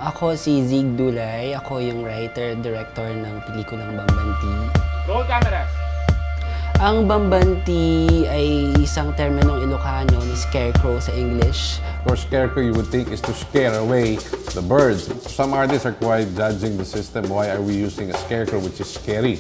Ako si Zig Dulay. Ako yung writer-director ng pelikulang Bambanti. Roll cameras. Ang Bambanti ay isang terminong Ilocano ni scarecrow sa English. Of course, scarecrow you would think is to scare away the birds. Some artists are quite judging the system. Why are we using a scarecrow which is scary?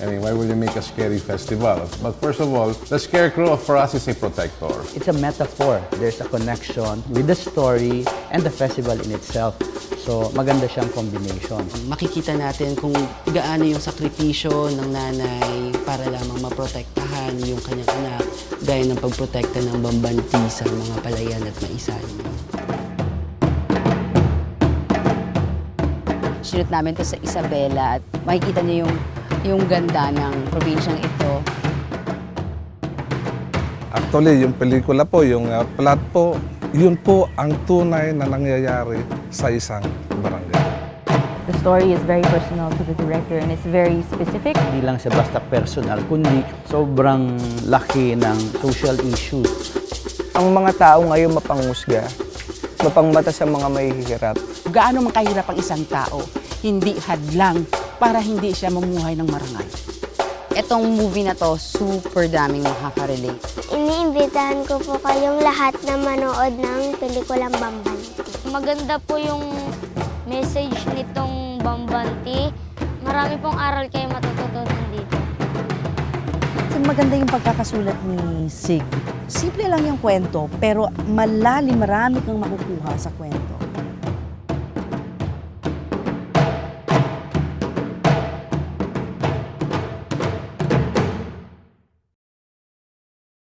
I mean, why would you make a scary festival? But first of all, the scarecrow for us is a protector. It's a metaphor. There's a connection with the story and the festival in itself. So, maganda siyang combination. Makikita natin kung gaano yung sakripisyo ng nanay para lamang maprotektahan yung kanyang anak, gaya ng pagprotekta ng Bambanti sa mga palayan at maisan. Shoot namin to sa Isabela at makikita niyo yung ganda ng probinsyang ito. Actually, yung pelikula po, yung plot po, yun po ang tunay na nangyayari sa isang barangay. The story is very personal to the director and it's very specific. Hindi lang siya basta personal, kundi sobrang laki ng social issue. Ang mga tao ngayon mapanghusga, mapangmata sa mga mahihirap. Gaano man kahirap ang isang tao, hindi hadlang para hindi siya mamuhay ng marangal. Itong movie na to, super daming makaka-relate. Iniimbitahan ko po kayong lahat na manood ng pelikulang Bambanti. Maganda po yung message nitong Bambanti. Marami pong aral kayo matututunan dito. Maganda yung pagkakasulat ni Sig. Simple lang yung kwento, pero malalim, marami kang makukuha sa kwento.